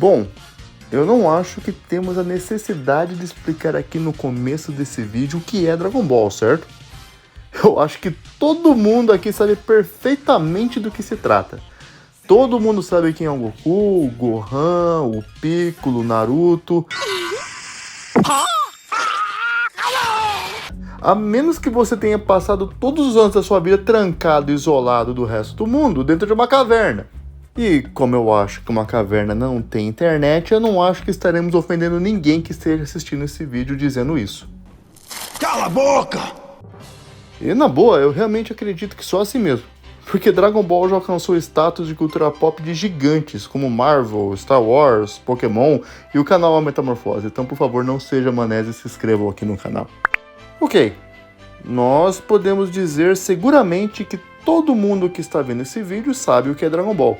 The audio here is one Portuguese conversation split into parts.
Bom, eu não acho que temos a necessidade de explicar aqui no começo desse vídeo o que é Dragon Ball, certo? Eu acho que todo mundo aqui sabe perfeitamente do que se trata. Todo mundo sabe quem é o Goku, o Gohan, o Piccolo, o Naruto. A menos que você tenha passado todos os anos da sua vida trancado e isolado do resto do mundo dentro de uma caverna. E como eu acho que uma caverna não tem internet, eu não acho que estaremos ofendendo ninguém que esteja assistindo esse vídeo dizendo isso. Cala a boca! E na boa, eu realmente acredito que só assim mesmo. Porque Dragon Ball já alcançou status de cultura pop de gigantes, como Marvel, Star Wars, Pokémon e o canal A Metamorfose. Então, por favor, não seja mané e se inscrevam aqui no canal. Ok, nós podemos dizer seguramente que todo mundo que está vendo esse vídeo sabe o que é Dragon Ball.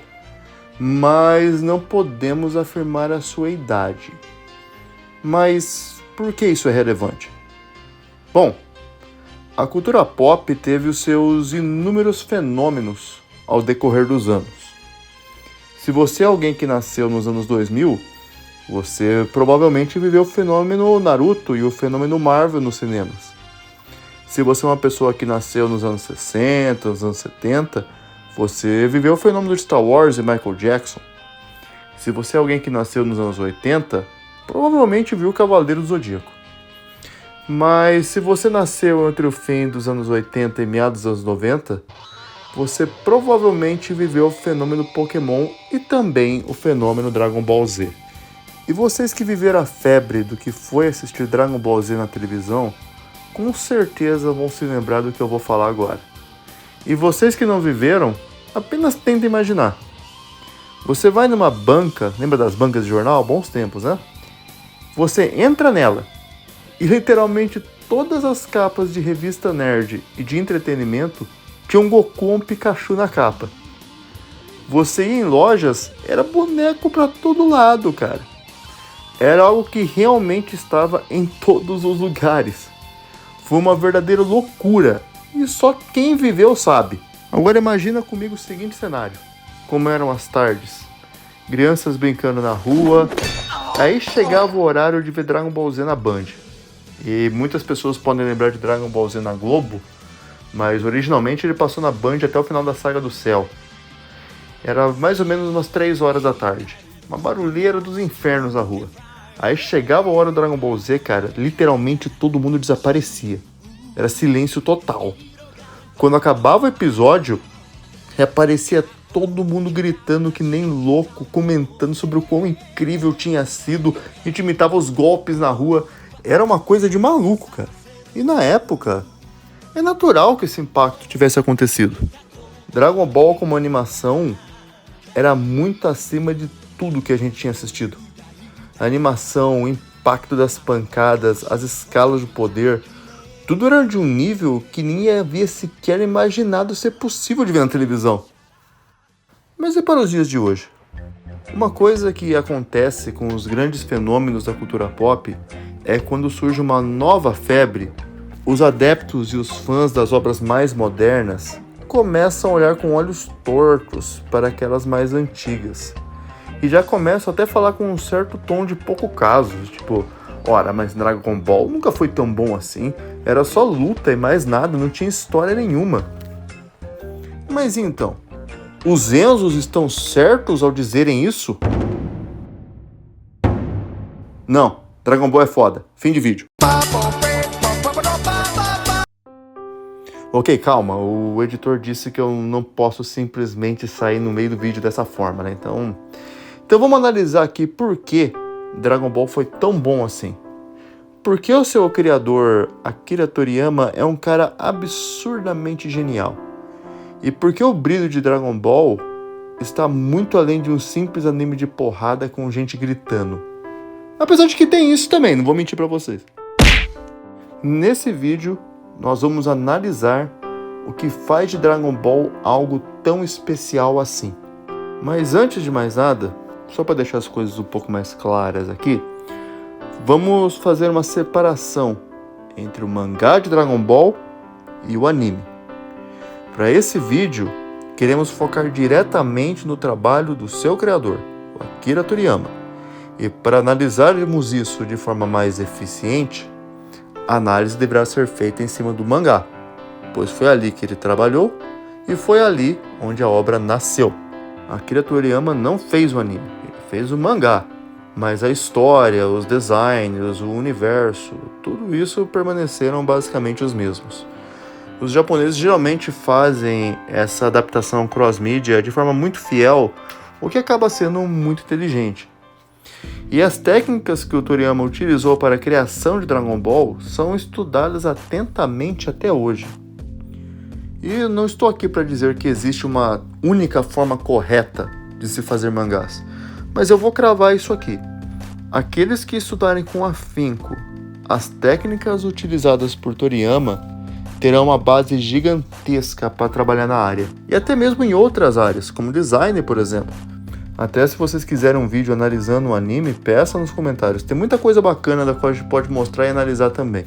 Mas não podemos afirmar a sua idade. Mas por que isso é relevante? Bom, a cultura pop teve os seus inúmeros fenômenos ao decorrer dos anos. Se você é alguém que nasceu nos anos 2000, você provavelmente viveu o fenômeno Naruto e o fenômeno Marvel nos cinemas. Se você é uma pessoa que nasceu nos anos 60, nos anos 70, você viveu o fenômeno de Star Wars e Michael Jackson. Se você é alguém que nasceu nos anos 80, provavelmente viu o Cavaleiro do Zodíaco. Mas se você nasceu entre o fim dos anos 80 e meados dos anos 90, você provavelmente viveu o fenômeno Pokémon e também o fenômeno Dragon Ball Z. E vocês que viveram a febre do que foi assistir Dragon Ball Z na televisão, com certeza vão se lembrar do que eu vou falar agora. E vocês que não viveram, apenas tentem imaginar. Você vai numa banca, lembra das bancas de jornal? Bons tempos, né? Você entra nela e literalmente todas as capas de revista nerd e de entretenimento tinham um Goku ou um Pikachu na capa. Você ia em lojas, era boneco pra todo lado, cara. Era algo que realmente estava em todos os lugares. Foi uma verdadeira loucura. E só quem viveu sabe. Agora imagina comigo o seguinte cenário. Como eram as tardes. Crianças brincando na rua. Aí chegava o horário de ver Dragon Ball Z na Band. E muitas pessoas podem lembrar de Dragon Ball Z na Globo. Mas originalmente ele passou na Band até o final da Saga do Céu. Era mais ou menos umas 3 horas da tarde. Uma barulheira dos infernos na rua. Aí chegava a hora do Dragon Ball Z, cara. Literalmente todo mundo desaparecia. Era silêncio total. Quando acabava o episódio, reaparecia todo mundo gritando que nem louco, comentando sobre o quão incrível tinha sido, a gente imitava os golpes na rua. Era uma coisa de maluco, cara. E na época, é natural que esse impacto tivesse acontecido. Dragon Ball como animação era muito acima de tudo que a gente tinha assistido. A animação, o impacto das pancadas, as escalas de poder, tudo era de um nível que ninguém havia sequer imaginado ser possível de ver na televisão. Mas e para os dias de hoje? Uma coisa que acontece com os grandes fenômenos da cultura pop é quando surge uma nova febre, os adeptos e os fãs das obras mais modernas começam a olhar com olhos tortos para aquelas mais antigas. E já começam até a falar com um certo tom de pouco caso, tipo, ora, mas Dragon Ball nunca foi tão bom assim, era só luta e mais nada, não tinha história nenhuma. Mas e então? Os Enzos estão certos ao dizerem isso? Não, Dragon Ball é foda. Fim de vídeo. Ok, calma, o editor disse que eu não posso simplesmente sair no meio do vídeo dessa forma, né? Então vamos analisar aqui por que Dragon Ball foi tão bom assim. Porque o seu criador, Akira Toriyama, é um cara absurdamente genial. E porque o brilho de Dragon Ball está muito além de um simples anime de porrada com gente gritando. Apesar de que tem isso também, não vou mentir pra vocês. Nesse vídeo, nós vamos analisar o que faz de Dragon Ball algo tão especial assim. Mas antes de mais nada, só para deixar as coisas um pouco mais claras aqui, vamos fazer uma separação entre o mangá de Dragon Ball e o anime. Para esse vídeo, queremos focar diretamente no trabalho do seu criador, o Akira Toriyama, E para analisarmos isso de forma mais eficiente, a análise deverá ser feita em cima do mangá, pois foi ali que ele trabalhou e foi ali onde a obra nasceu. Akira Toriyama não fez o anime, ele fez o mangá, mas a história, os designs, o universo, tudo isso permaneceram basicamente os mesmos. Os japoneses geralmente fazem essa adaptação cross-mídia de forma muito fiel, o que acaba sendo muito inteligente. E as técnicas que o Toriyama utilizou para a criação de Dragon Ball são estudadas atentamente até hoje. E eu não estou aqui para dizer que existe uma única forma correta de se fazer mangás, mas eu vou cravar isso aqui. Aqueles que estudarem com afinco as técnicas utilizadas por Toriyama terão uma base gigantesca para trabalhar na área, e até mesmo em outras áreas, como design, por exemplo. Até se vocês quiserem um vídeo analisando o anime, peça nos comentários. Tem muita coisa bacana da qual a gente pode mostrar e analisar também.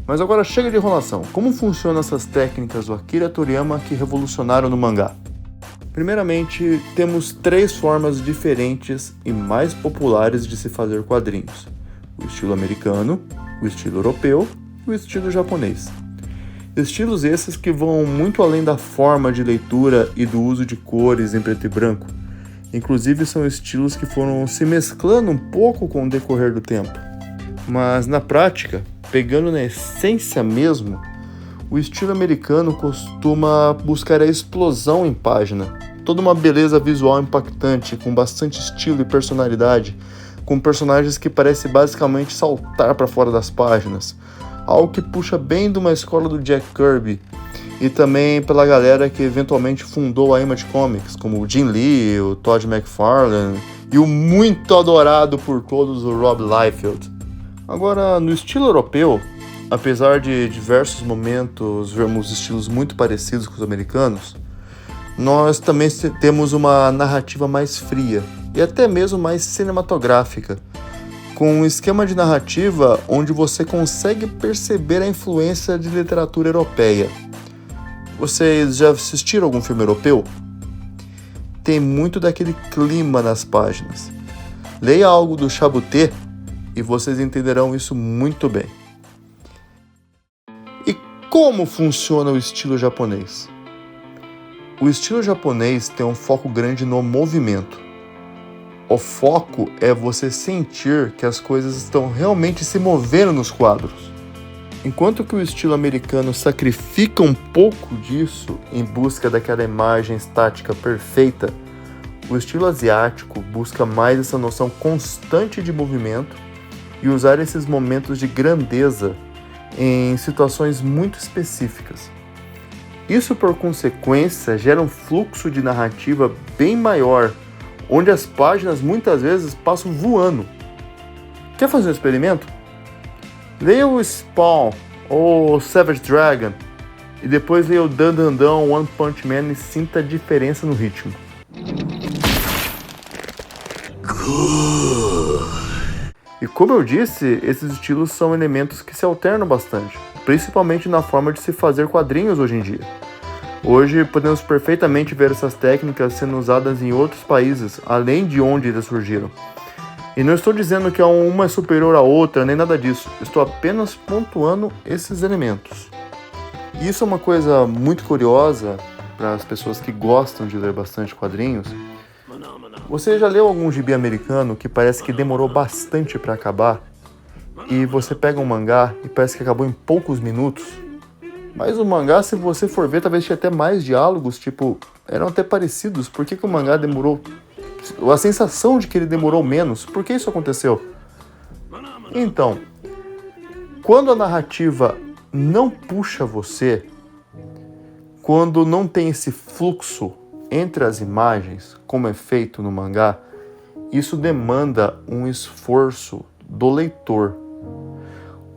Mas agora chega de enrolação. Como funcionam essas técnicas do Akira Toriyama que revolucionaram no mangá? Primeiramente, temos 3 formas diferentes e mais populares de se fazer quadrinhos: o estilo americano, o estilo europeu e o estilo japonês. Estilos esses que vão muito além da forma de leitura e do uso de cores em preto e branco. Inclusive são estilos que foram se mesclando um pouco com o decorrer do tempo. Mas na prática, pegando na essência mesmo, o estilo americano costuma buscar a explosão em página. Toda uma beleza visual impactante, com bastante estilo e personalidade, com personagens que parecem basicamente saltar para fora das páginas. Algo que puxa bem de uma escola do Jack Kirby, e também pela galera que eventualmente fundou a Image Comics, como o Jim Lee, o Todd McFarlane e o muito adorado por todos, o Rob Liefeld. Agora, no estilo europeu, apesar de diversos momentos vermos estilos muito parecidos com os americanos, nós também temos uma narrativa mais fria e até mesmo mais cinematográfica, com um esquema de narrativa onde você consegue perceber a influência de literatura europeia. Vocês já assistiram algum filme europeu? Tem muito daquele clima nas páginas. Leia algo do Chabuté e vocês entenderão isso muito bem. E como funciona o estilo japonês? O estilo japonês tem um foco grande no movimento. O foco é você sentir que as coisas estão realmente se movendo nos quadros. Enquanto que o estilo americano sacrifica um pouco disso em busca daquela imagem estática perfeita, o estilo asiático busca mais essa noção constante de movimento e usar esses momentos de grandeza em situações muito específicas. Isso, por consequência, gera um fluxo de narrativa bem maior, onde as páginas muitas vezes passam voando. Quer fazer um experimento? Leia o Spawn ou Savage Dragon e depois leia o Dan Dan Dan One Punch Man e sinta a diferença no ritmo. E como eu disse, esses estilos são elementos que se alternam bastante, principalmente na forma de se fazer quadrinhos hoje em dia. Hoje podemos perfeitamente ver essas técnicas sendo usadas em outros países, além de onde eles surgiram. E não estou dizendo que uma é superior à outra, nem nada disso. Estou apenas pontuando esses elementos. E isso é uma coisa muito curiosa para as pessoas que gostam de ler bastante quadrinhos. Você já leu algum gibi americano que parece que demorou bastante para acabar? E você pega um mangá e parece que acabou em poucos minutos? Mas o mangá, se você for ver, talvez tinha até mais diálogos, eram até parecidos. Por que o mangá demorou? A sensação de que ele demorou menos. Por que isso aconteceu? Então, quando a narrativa não puxa você, quando não tem esse fluxo entre as imagens, como é feito no mangá, isso demanda um esforço do leitor.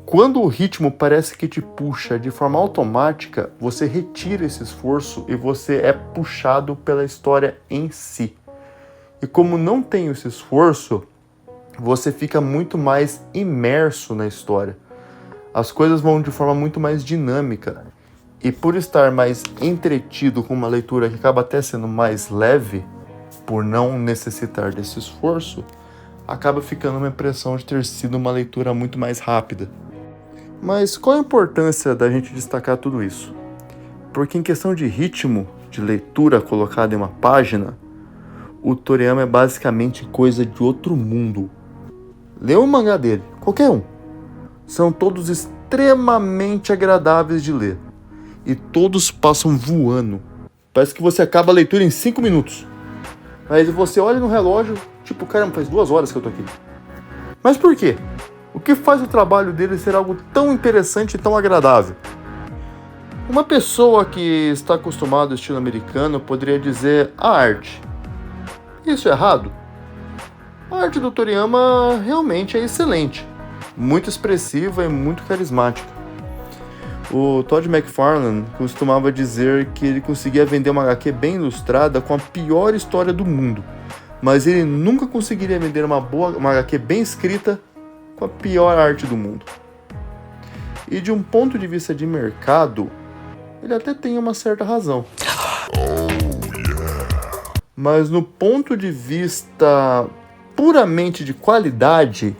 Quando o ritmo parece que te puxa de forma automática, você retira esse esforço e você é puxado pela história em si. E como não tem esse esforço, você fica muito mais imerso na história. As coisas vão de forma muito mais dinâmica. E por estar mais entretido com uma leitura que acaba até sendo mais leve, por não necessitar desse esforço, acaba ficando uma impressão de ter sido uma leitura muito mais rápida. Mas qual a importância da gente destacar tudo isso? Porque em questão de ritmo de leitura colocada em uma página, o Toriyama é basicamente coisa de outro mundo. Lê um mangá dele, qualquer um. São todos extremamente agradáveis de ler. E todos passam voando. Parece que você acaba a leitura em 5 minutos. Mas você olha no relógio, tipo, caramba, faz 2 horas que eu tô aqui. Mas por quê? O que faz o trabalho dele ser algo tão interessante e tão agradável? Uma pessoa que está acostumada ao estilo americano poderia dizer a arte. Isso é errado? A arte do Toriyama realmente é excelente, muito expressiva e muito carismática. O Todd McFarlane costumava dizer que ele conseguia vender uma HQ bem ilustrada com a pior história do mundo, mas ele nunca conseguiria vender uma HQ bem escrita com a pior arte do mundo. E de um ponto de vista de mercado, ele até tem uma certa razão. Mas no ponto de vista puramente de qualidade,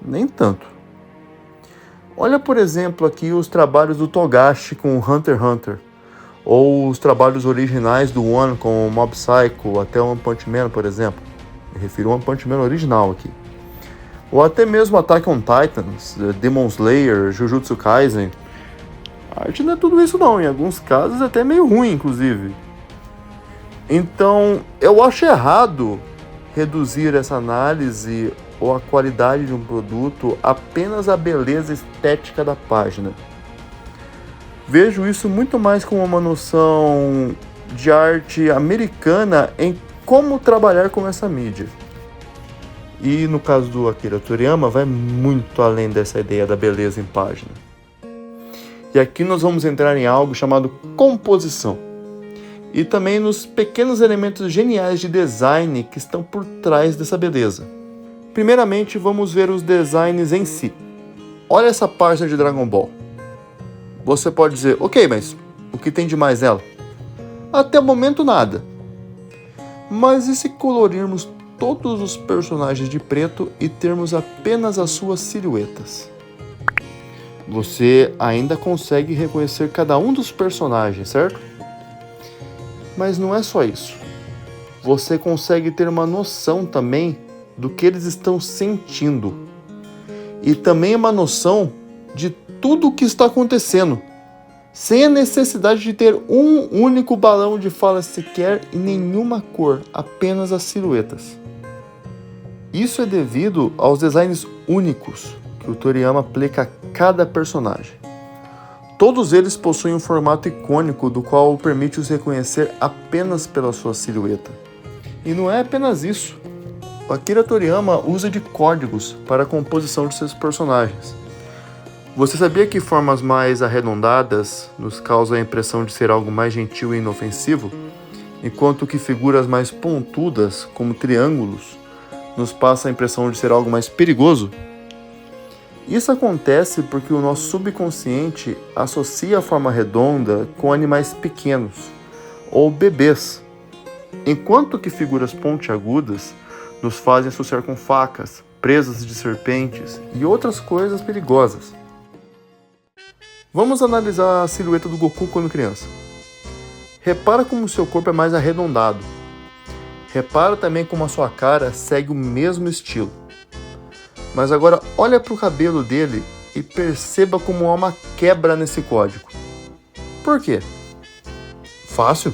nem tanto. Olha, por exemplo, aqui os trabalhos do Togashi com Hunter x Hunter, ou os trabalhos originais do One com Mob Psycho, até One Punch Man, por exemplo. Me refiro ao One Punch Man original aqui. Ou até mesmo Attack on Titans, Demon Slayer, Jujutsu Kaisen. A arte não é tudo isso não, em alguns casos é até meio ruim, inclusive. Então, eu acho errado reduzir essa análise ou a qualidade de um produto apenas à beleza estética da página. Vejo isso muito mais como uma noção de arte americana em como trabalhar com essa mídia. E no caso do Akira Toriyama, vai muito além dessa ideia da beleza em página. E aqui nós vamos entrar em algo chamado composição. E também nos pequenos elementos geniais de design que estão por trás dessa beleza. Primeiramente, vamos ver os designs em si. Olha essa página de Dragon Ball. Você pode dizer, ok, mas o que tem de mais nela? Até o momento, nada. Mas e se colorirmos todos os personagens de preto e termos apenas as suas silhuetas? Você ainda consegue reconhecer cada um dos personagens, certo? Mas não é só isso. Você consegue ter uma noção também do que eles estão sentindo. E também uma noção de tudo o que está acontecendo. Sem a necessidade de ter um único balão de fala sequer e nenhuma cor, apenas as silhuetas. Isso é devido aos designs únicos que o Toriyama aplica a cada personagem. Todos eles possuem um formato icônico do qual permite os reconhecer apenas pela sua silhueta. E não é apenas isso. O Akira Toriyama usa de códigos para a composição de seus personagens. Você sabia que formas mais arredondadas nos causam a impressão de ser algo mais gentil e inofensivo, enquanto que figuras mais pontudas, como triângulos, nos passam a impressão de ser algo mais perigoso? Isso acontece porque o nosso subconsciente associa a forma redonda com animais pequenos, ou bebês, enquanto que figuras pontiagudas nos fazem associar com facas, presas de serpentes e outras coisas perigosas. Vamos analisar a silhueta do Goku quando criança. Repara como seu corpo é mais arredondado. Repara também como a sua cara segue o mesmo estilo. Mas agora olha para o cabelo dele e perceba como há uma quebra nesse código. Por quê? Fácil.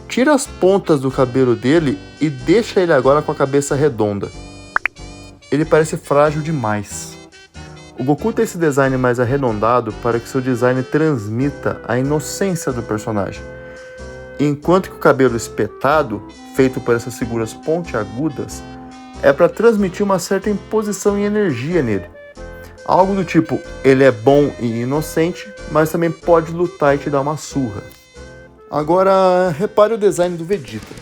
Tira as pontas do cabelo dele e deixa ele agora com a cabeça redonda. Ele parece frágil demais. O Goku tem esse design mais arredondado para que seu design transmita a inocência do personagem. Enquanto que o cabelo espetado, feito por essas figuras pontiagudas, é para transmitir uma certa imposição e energia nele. Algo do tipo, ele é bom e inocente, mas também pode lutar e te dar uma surra. Agora, repare o design do Vegeta.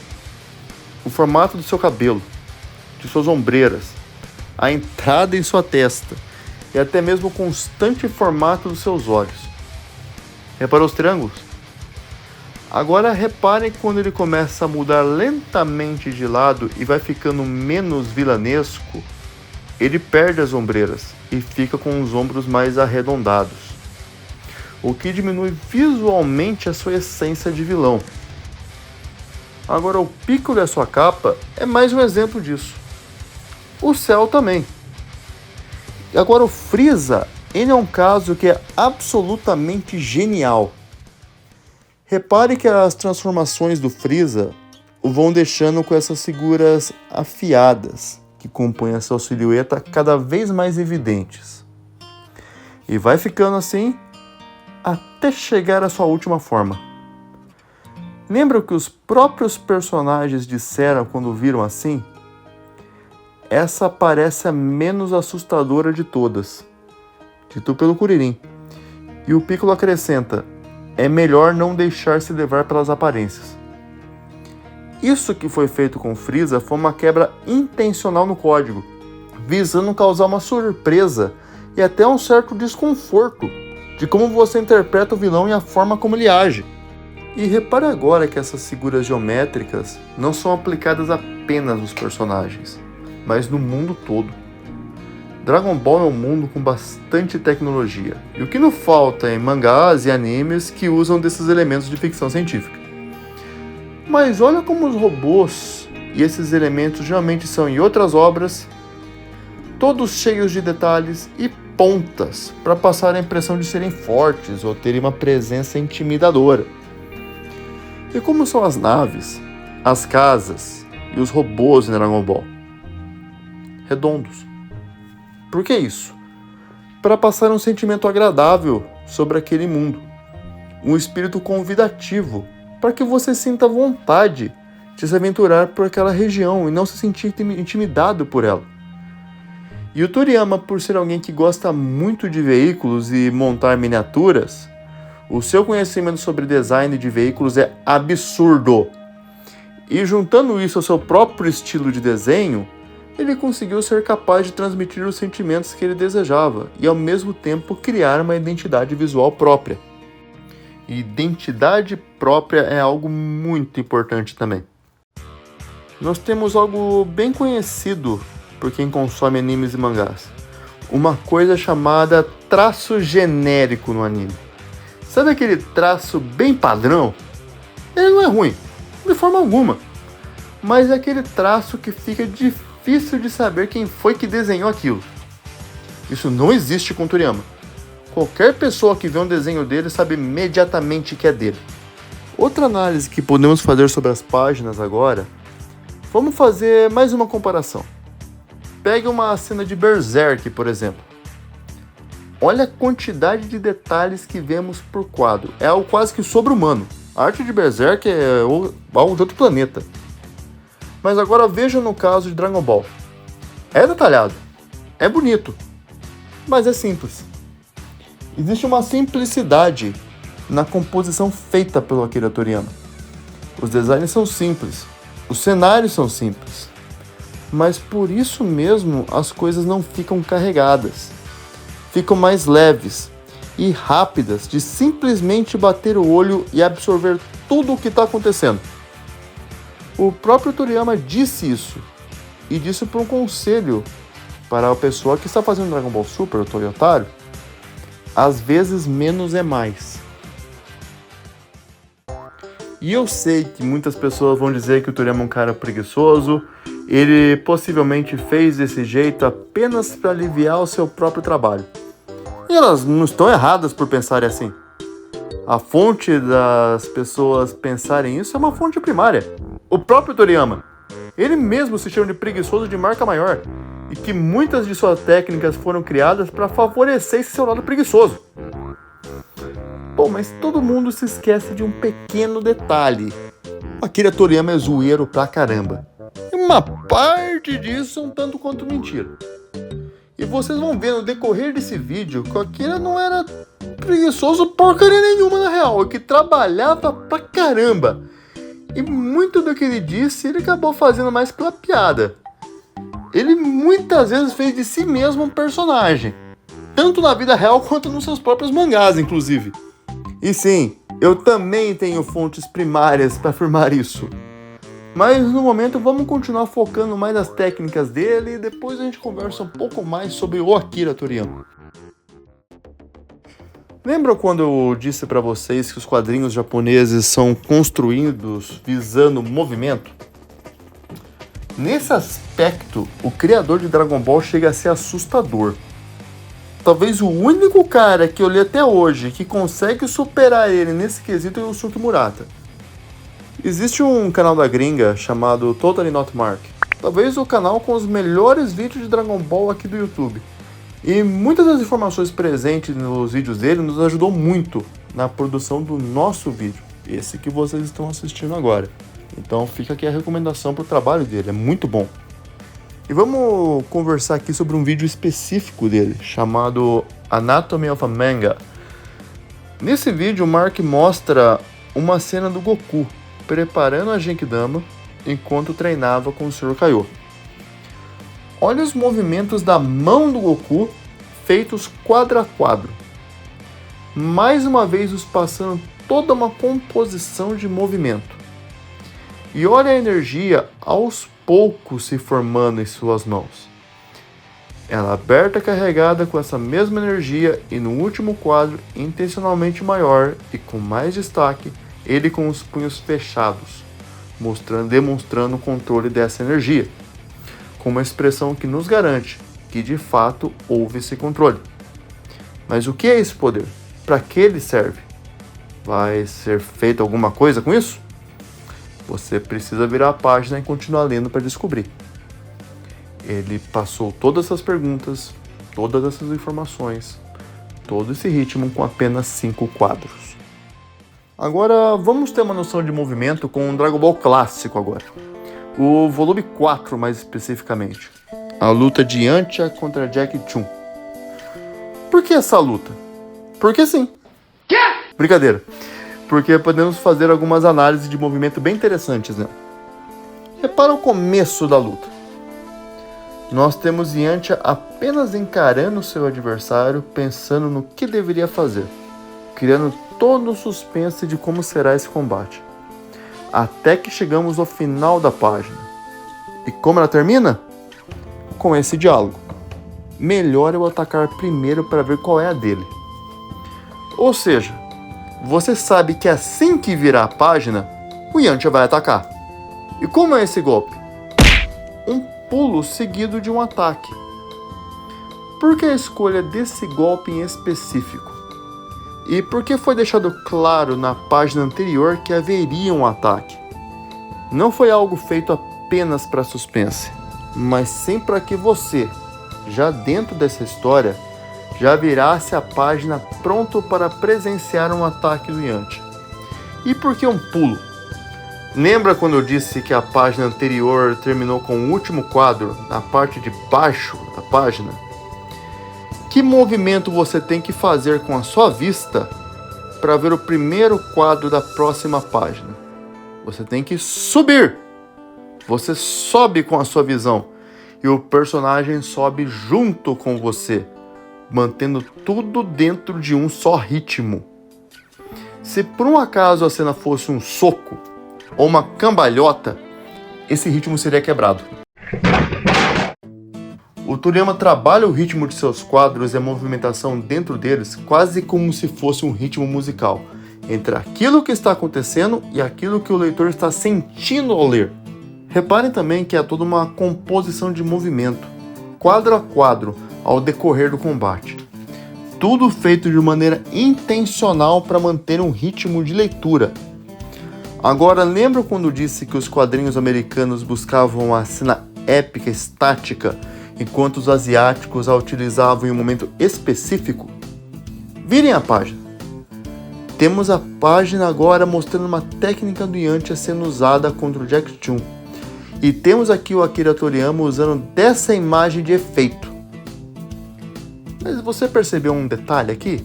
O formato do seu cabelo, de suas ombreiras, a entrada em sua testa e até mesmo o constante formato dos seus olhos. Reparou os triângulos? Agora reparem quando ele começa a mudar lentamente de lado e vai ficando menos vilanesco, ele perde as ombreiras e fica com os ombros mais arredondados, o que diminui visualmente a sua essência de vilão. Agora o Piccolo e a sua capa é mais um exemplo disso. O Cell também. E agora o Frieza, ele é um caso que é absolutamente genial. Repare que as transformações do Frieza o vão deixando com essas figuras afiadas, que compõem a sua silhueta cada vez mais evidentes. E vai ficando assim até chegar à sua última forma. Lembra o que os próprios personagens disseram quando viram assim? Essa parece a menos assustadora de todas, dito pelo Kuririn. E o Piccolo acrescenta: é melhor não deixar se levar pelas aparências. Isso que foi feito com Frieza foi uma quebra intencional no código, visando causar uma surpresa e até um certo desconforto de como você interpreta o vilão e a forma como ele age. E repare agora que essas figuras geométricas não são aplicadas apenas nos personagens, mas no mundo todo. Dragon Ball é um mundo com bastante tecnologia, e o que não falta é mangás e animes que usam desses elementos de ficção científica. Mas olha como os robôs e esses elementos geralmente são em outras obras, todos cheios de detalhes e pontas para passar a impressão de serem fortes ou terem uma presença intimidadora. E como são as naves, as casas e os robôs em Dragon Ball? Redondos. Por que isso? Para passar um sentimento agradável sobre aquele mundo. Um espírito convidativo, para que você sinta vontade de se aventurar por aquela região e não se sentir intimidado por ela. E o Toriyama, por ser alguém que gosta muito de veículos e montar miniaturas, o seu conhecimento sobre design de veículos é absurdo. E juntando isso ao seu próprio estilo de desenho, ele conseguiu ser capaz de transmitir os sentimentos que ele desejava e ao mesmo tempo criar uma identidade visual própria. E identidade própria é algo muito importante também. Nós temos algo bem conhecido por quem consome animes e mangás. Uma coisa chamada traço genérico no anime. Sabe aquele traço bem padrão? Ele não é ruim, de forma alguma. Mas é aquele traço que fica difícil de saber quem foi que desenhou aquilo. Isso não existe com Toriyama. Qualquer pessoa que vê um desenho dele sabe imediatamente que é dele. Outra análise que podemos fazer sobre as páginas agora, vamos fazer mais uma comparação. Pegue uma cena de Berserk, por exemplo. Olha a quantidade de detalhes que vemos por quadro. É algo quase que sobre-humano. A arte de Berserk é algo de outro planeta. Mas agora veja no caso de Dragon Ball. É detalhado, é bonito, mas é simples. Existe uma simplicidade na composição feita pelo Akira Toriyama. Os designs são simples, os cenários são simples, mas por isso mesmo as coisas não ficam carregadas. Ficam mais leves e rápidas de simplesmente bater o olho e absorver tudo o que está acontecendo. O próprio Toriyama disse isso, e disse por um conselho para a pessoa que está fazendo Dragon Ball Super, o Toyotaro: às vezes menos é mais. E eu sei que muitas pessoas vão dizer que o Toriyama é um cara preguiçoso, ele possivelmente fez desse jeito apenas para aliviar o seu próprio trabalho. E elas não estão erradas por pensarem assim. A fonte das pessoas pensarem isso é uma fonte primária. O próprio Toriyama. Ele mesmo se chama de preguiçoso de marca maior. E que muitas de suas técnicas foram criadas para favorecer esse seu lado preguiçoso. Bom, mas todo mundo se esquece de um pequeno detalhe. O Akira Toriyama é zoeiro pra caramba. E uma parte disso é um tanto quanto mentira. E vocês vão ver no decorrer desse vídeo que o Akira não era preguiçoso porcaria nenhuma na real, é que trabalhava pra caramba. E muito do que ele disse ele acabou fazendo mais pela piada. Ele muitas vezes fez de si mesmo um personagem, tanto na vida real quanto nos seus próprios mangás, inclusive. E sim, Eu também tenho fontes primárias para afirmar isso. Mas no momento vamos continuar focando mais nas técnicas dele e depois a gente conversa um pouco mais sobre o Akira Toriyama. Lembra quando eu disse para vocês que os quadrinhos japoneses são construídos visando movimento? Nesse aspecto, o criador de Dragon Ball chega a ser assustador. Talvez o único cara que eu li até hoje que consegue superar ele nesse quesito é o Yusuke Murata. Existe um canal da gringa chamado Totally Not Mark. Talvez o canal com os melhores vídeos de Dragon Ball aqui do YouTube. E muitas das informações presentes nos vídeos dele nos ajudou muito na produção do nosso vídeo, esse que vocês estão assistindo agora. Então fica aqui a recomendação para o trabalho dele, é muito bom. E vamos conversar aqui sobre um vídeo específico dele, chamado Anatomy of a Manga. Nesse vídeo, o Mark mostra uma cena do Goku preparando a Genkidama enquanto treinava com o Sr. Kaiô. Olha os movimentos da mão do Goku feitos quadro a quadro. Mais uma vez os passando toda uma composição de movimento. E olha a energia aos poucos se formando em suas mãos. Ela aberta carregada com essa mesma energia e no último quadro, intencionalmente maior e com mais destaque, ele com os punhos fechados, demonstrando o controle dessa energia, com uma expressão que nos garante que de fato houve esse controle. Mas o que é esse poder? Para que ele serve? Vai ser feita alguma coisa com isso? Você precisa virar a página e continuar lendo para descobrir. Ele passou todas essas perguntas, todas essas informações, todo esse ritmo com apenas 5 quadros. Agora vamos ter uma noção de movimento com um Dragon Ball clássico agora. O volume 4 mais especificamente. A luta de Yantia contra Jack Chun. Por que essa luta? Porque sim. Quê? Brincadeira. Porque podemos fazer algumas análises de movimento bem interessantes, né? Repara o começo da luta. Nós temos Yantia apenas encarando seu adversário, pensando no que deveria fazer, criando todo o suspense de como será esse combate. Até que chegamos ao final da página. E como ela termina? Com esse diálogo. Melhor eu atacar primeiro para ver qual é a dele. Ou seja, você sabe que assim que virar a página, o Yantia vai atacar. E como é esse golpe? Um pulo seguido de um ataque. Por que a escolha desse golpe em específico? E por que foi deixado claro na página anterior que haveria um ataque? Não foi algo feito apenas para suspense, mas sim para que você, já dentro dessa história, já virasse a página pronto para presenciar um ataque do Yantia. E por que um pulo? Lembra quando eu disse que a página anterior terminou com o último quadro na parte de baixo da página? Que movimento você tem que fazer com a sua vista para ver o primeiro quadro da próxima página? Você tem que subir. Você sobe com a sua visão e o personagem sobe junto com você, mantendo tudo dentro de um só ritmo. Se por um acaso a cena fosse um soco ou uma cambalhota, esse ritmo seria quebrado. O Toriyama trabalha o ritmo de seus quadros e a movimentação dentro deles quase como se fosse um ritmo musical, entre aquilo que está acontecendo e aquilo que o leitor está sentindo ao ler. Reparem também que há toda uma composição de movimento, quadro a quadro, ao decorrer do combate. Tudo feito de maneira intencional para manter um ritmo de leitura. Agora, lembra quando disse que os quadrinhos americanos buscavam a cena épica estática, enquanto os asiáticos a utilizavam em um momento específico? Virem a página. Temos a página agora mostrando uma técnica do Yantia sendo usada contra o Jack Chun. E temos aqui o Akira Toriyama usando dessa imagem de efeito. Mas você percebeu um detalhe aqui?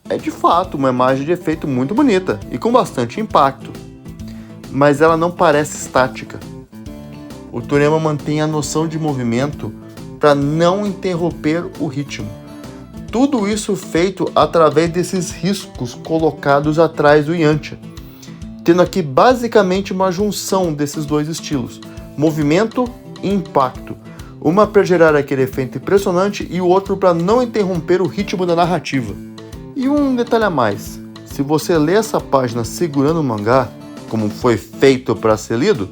É de fato uma imagem de efeito muito bonita e com bastante impacto. Mas ela não parece estática. O Toriyama mantém a noção de movimento para não interromper o ritmo. tudo isso feito através desses riscos colocados atrás do Yantia, tendo aqui basicamente uma junção desses dois estilos, movimento e impacto, uma para gerar aquele efeito impressionante e o outro para não interromper o ritmo da narrativa. E um detalhe a mais, se você lê essa página segurando o mangá, como foi feito para ser lido,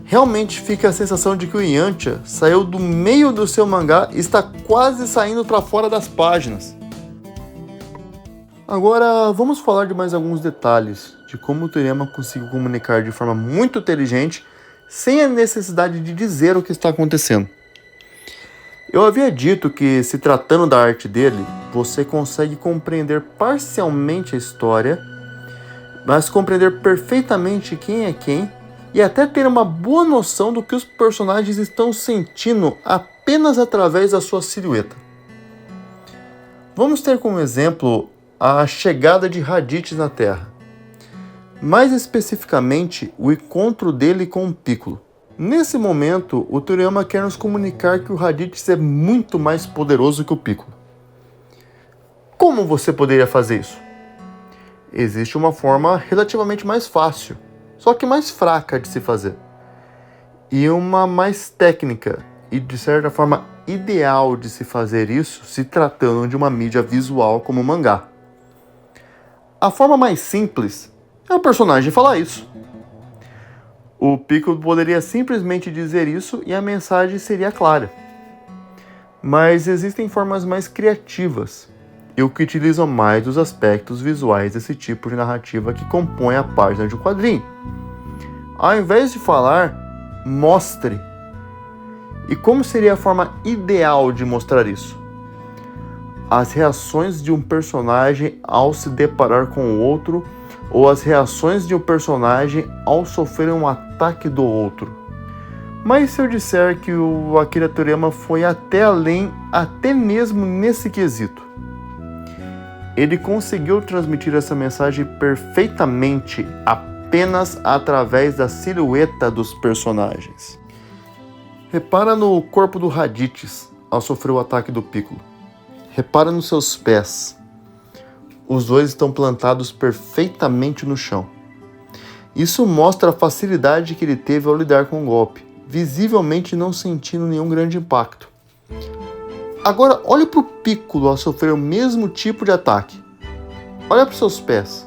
realmente fica a sensação de que o Yantia saiu do meio do seu mangá e está quase saindo para fora das páginas. Agora vamos falar de mais alguns detalhes de como o Toriyama conseguiu comunicar de forma muito inteligente sem a necessidade de dizer o que está acontecendo. Eu havia dito que, se tratando da arte dele, você consegue compreender parcialmente a história, mas compreender perfeitamente quem é quem e até ter uma boa noção do que os personagens estão sentindo apenas através da sua silhueta. Vamos ter como exemplo a chegada de Raditz na Terra. Mais especificamente, o encontro dele com o Piccolo. Nesse momento, o Toriyama quer nos comunicar que o Raditz é muito mais poderoso que o Piccolo. Como você poderia fazer isso? Existe uma forma relativamente mais fácil, só que mais fraca de se fazer. E uma mais técnica e, de certa forma, ideal de se fazer isso se tratando de uma mídia visual como o mangá. A forma mais simples é o personagem falar isso. O Piccolo poderia simplesmente dizer isso e a mensagem seria clara. Mas existem formas mais criativas e que utilizam mais dos aspectos visuais desse tipo de narrativa que compõe a página de um quadrinho. Ao invés de falar, mostre. E como seria a forma ideal de mostrar isso? As reações de um personagem ao se deparar com o outro, ou as reações de um personagem ao sofrer um ataque do outro. Mas se eu disser que o Akira Toriyama foi até além, até mesmo nesse quesito, ele conseguiu transmitir essa mensagem perfeitamente apenas através da silhueta dos personagens. Repara no corpo do Raditz ao sofrer o ataque do Piccolo. Repara nos seus pés. Os dois estão plantados perfeitamente no chão. Isso mostra a facilidade que ele teve ao lidar com o golpe, visivelmente não sentindo nenhum grande impacto. Agora, olhe para o Piccolo ao sofrer o mesmo tipo de ataque. Olha para os seus pés.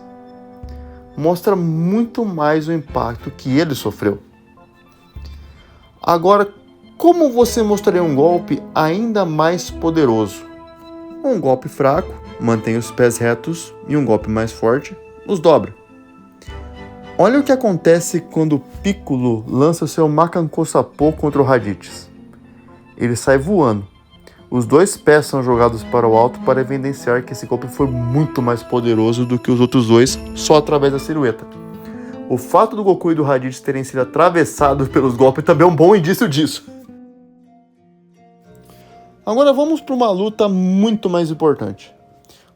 Mostra muito mais o impacto que ele sofreu. Agora, como você mostraria um golpe ainda mais poderoso? Um golpe fraco mantém os pés retos e um golpe mais forte os dobra. Olha o que acontece quando o Piccolo lança seu Makanko Sapo contra o Raditz. Ele sai voando. Os dois pés são jogados para o alto para evidenciar que esse golpe foi muito mais poderoso do que os outros dois só através da silhueta. O fato do Goku e do Raditz terem sido atravessados pelos golpes também é um bom indício disso. Agora vamos para uma luta muito mais importante.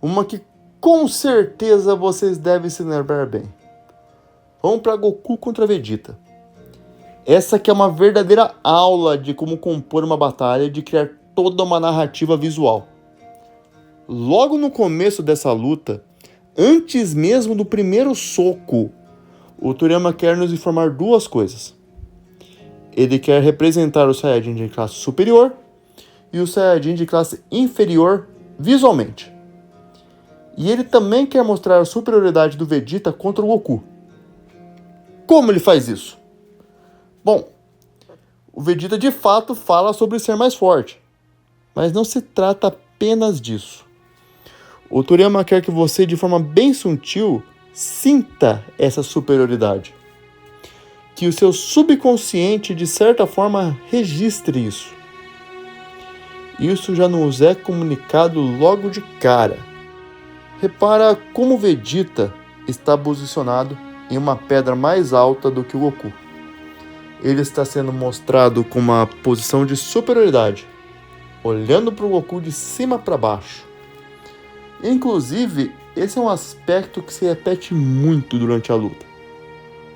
Uma que com certeza vocês devem se lembrar bem. Vamos para Goku contra Vegeta. Essa que é uma verdadeira aula de como compor uma batalha e de criar toda uma narrativa visual. Logo no começo dessa luta, antes mesmo do primeiro soco, o Toriyama quer nos informar duas coisas. Ele quer representar o Saiyajin de classe superior e o Saiyajin de classe inferior visualmente. E ele também quer mostrar a superioridade do Vegeta contra o Goku. Como ele faz isso? Bom, o Vegeta de fato fala sobre ser mais forte, mas não se trata apenas disso. O Toriyama quer que você, de forma bem sutil, sinta essa superioridade. Que o seu subconsciente, de certa forma, registre isso. Isso já nos é comunicado logo de cara. Repara como o Vegeta está posicionado em uma pedra mais alta do que o Goku. Ele está sendo mostrado com uma posição de superioridade, olhando para o Goku de cima para baixo. Inclusive, esse é um aspecto que se repete muito durante a luta.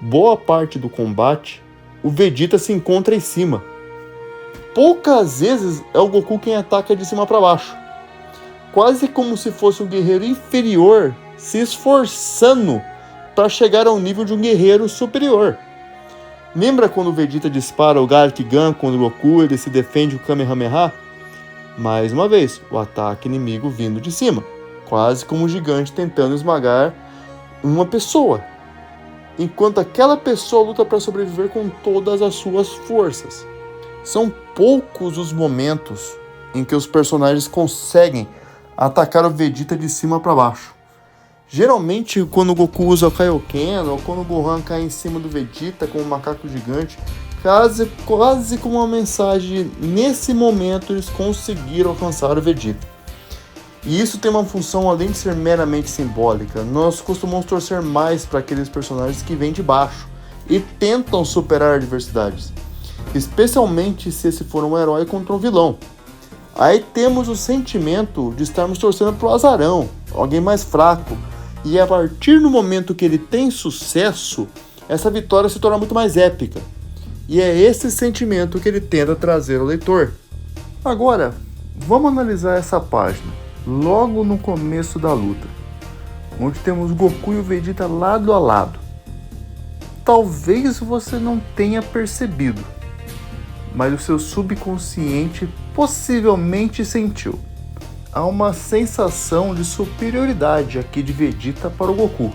Boa parte do combate, o Vegeta se encontra em cima. Poucas vezes é o Goku quem ataca de cima para baixo. quase como se fosse um guerreiro inferior se esforçando para chegar ao nível de um guerreiro superior. Lembra quando o Vegeta dispara o Garkigan contra o Goku e ele se defende com o Kamehameha? Mais uma vez, o ataque inimigo vindo de cima, quase como um gigante tentando esmagar uma pessoa, enquanto aquela pessoa luta para sobreviver com todas as suas forças. São poucos os momentos em que os personagens conseguem atacar o Vegeta de cima para baixo. Geralmente, quando o Goku usa o Kaioken ou quando o Gohan cai em cima do Vegeta com um macaco gigante, quase com uma mensagem, nesse momento eles conseguiram alcançar o Vegeta. E isso tem uma função além de ser meramente simbólica. Nós costumamos torcer mais para aqueles personagens que vêm de baixo e tentam superar adversidades, especialmente se esse for um herói contra um vilão. Aí temos o sentimento de estarmos torcendo pro azarão, alguém mais fraco, e a partir do momento que ele tem sucesso, essa vitória se torna muito mais épica. E é esse sentimento que ele tenta trazer ao leitor. Agora, vamos analisar essa página, logo no começo da luta, onde temos Goku e o Vegeta lado a lado. Talvez você não tenha percebido, mas o seu subconsciente possivelmente sentiu. Há uma sensação de superioridade aqui de Vegeta para o Goku.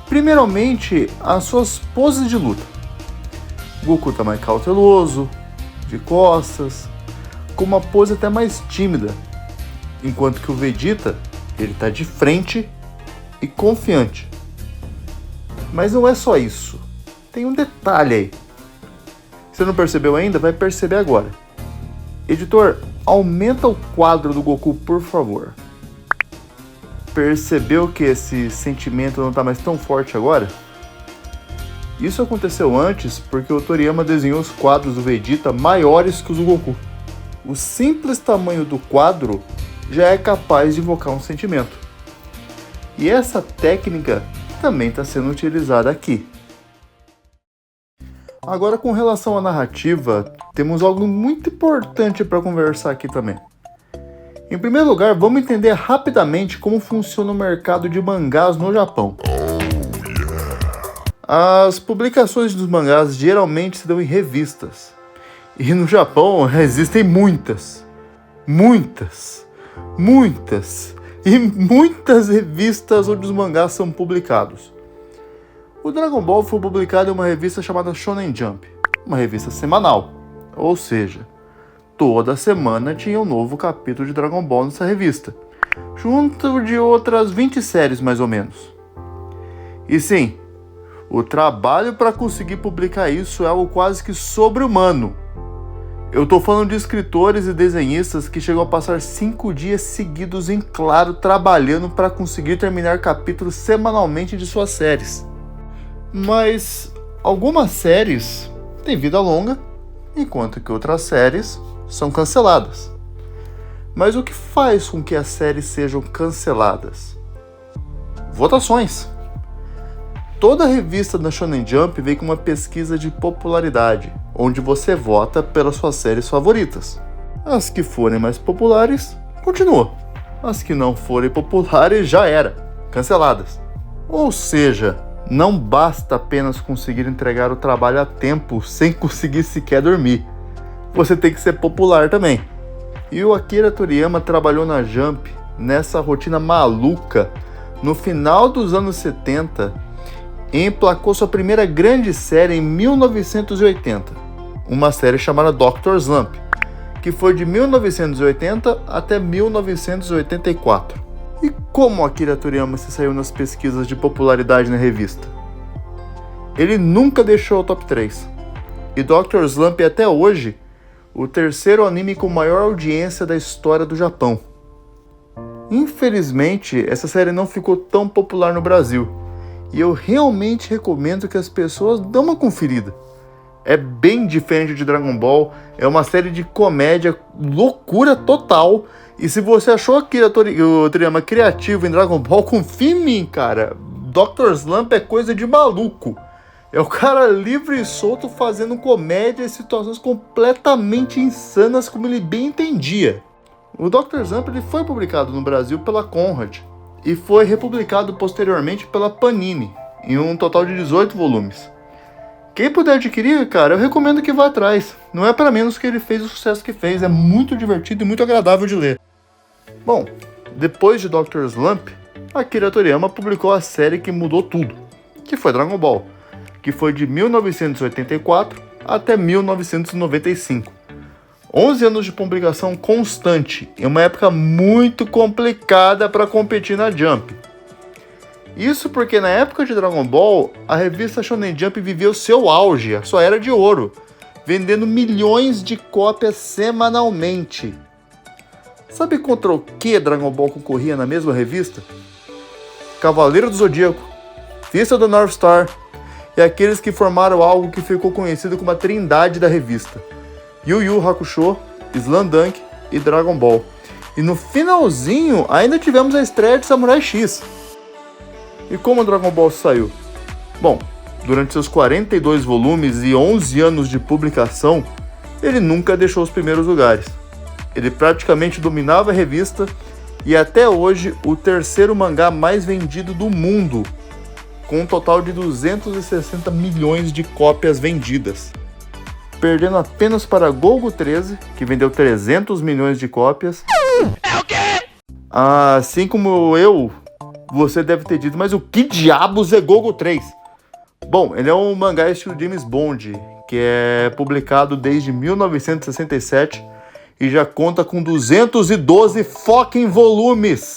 Primeiramente, as suas poses de luta. Goku está mais cauteloso, de costas, com uma pose até mais tímida, enquanto que o Vegeta, ele está de frente e confiante. Mas não é só isso, tem um detalhe aí. Você não percebeu ainda? Vai perceber agora. Editor, aumenta o quadro do Goku, por favor. Percebeu que esse sentimento não está mais tão forte agora? Isso aconteceu antes porque o Toriyama desenhou os quadros do Vegeta maiores que os do Goku. O simples tamanho do quadro já é capaz de evocar um sentimento. E essa técnica também está sendo utilizada aqui. Agora, com relação à narrativa, temos algo muito importante para conversar aqui também. Em primeiro lugar, vamos entender rapidamente como funciona o mercado de mangás no Japão. As publicações dos mangás geralmente se dão em revistas. E no Japão existem muitas revistas onde os mangás são publicados. O Dragon Ball foi publicado em uma revista chamada Shonen Jump, uma revista semanal, ou seja, toda semana tinha um novo capítulo de Dragon Ball nessa revista, junto de outras 20 séries mais ou menos. E sim, o trabalho para conseguir publicar isso é algo quase que sobre-humano. Eu tô falando de escritores e desenhistas que chegam a passar 5 dias seguidos em claro trabalhando para conseguir terminar capítulos semanalmente de suas séries. Mas algumas séries têm vida longa, enquanto que outras séries são canceladas. Mas o que faz com que as séries sejam canceladas? Votações. Toda revista da Shonen Jump vem com uma pesquisa de popularidade, onde você vota pelas suas séries favoritas. As que forem mais populares, continuam. As que não forem populares, já era, canceladas. Ou seja, não basta apenas conseguir entregar o trabalho a tempo sem conseguir sequer dormir. Você tem que ser popular também. E o Akira Toriyama trabalhou na Jump, nessa rotina maluca, no final dos anos 70, e emplacou sua primeira grande série em 1980, uma série chamada Dr. Slump, que foi de 1980 até 1984. E como Akira Toriyama se saiu nas pesquisas de popularidade na revista? Ele nunca deixou o top 3. E Dr. Slump é até hoje o terceiro anime com maior audiência da história do Japão. Infelizmente, essa série não ficou tão popular no Brasil. E eu realmente recomendo que as pessoas dêem uma conferida. É bem diferente de Dragon Ball, é uma série de comédia, loucura total. E se você achou o Toriyama criativo em Dragon Ball, confia em mim, cara. Dr. Slump é coisa de maluco. É o cara livre e solto fazendo comédia em situações completamente insanas como ele bem entendia. O Dr. Slump ele foi publicado no Brasil pela Conrad e foi republicado posteriormente pela Panini, em um total de 18 volumes. Quem puder adquirir, cara, eu recomendo que vá atrás. Não é para menos que ele fez o sucesso que fez, é muito divertido e muito agradável de ler. Bom, depois de Dr. Slump, Akira Toriyama publicou a série que mudou tudo, que foi Dragon Ball, que foi de 1984 até 1995. 11 anos de publicação constante, em uma época muito complicada para competir na Jump. Isso porque na época de Dragon Ball, a revista Shonen Jump vivia o seu auge, a sua era de ouro, vendendo milhões de cópias semanalmente. Sabe contra o que Dragon Ball concorria na mesma revista? Cavaleiro do Zodíaco, Fista do North Star e aqueles que formaram algo que ficou conhecido como a trindade da revista: Yu Yu Hakusho, Slam Dunk e Dragon Ball. E no finalzinho ainda tivemos a estreia de Samurai X. E como Dragon Ball saiu? Bom, durante seus 42 volumes e 11 anos de publicação, ele nunca deixou os primeiros lugares. Ele praticamente dominava a revista e até hoje o terceiro mangá mais vendido do mundo, com um total de 260 milhões de cópias vendidas. Perdendo apenas para Golgo 13, que vendeu 300 milhões de cópias. É o quê? Assim como você deve ter dito, mas o que diabos é Golgo 3? Bom, ele é um mangá estilo James Bond, que é publicado desde 1967 e já conta com 212 fucking volumes,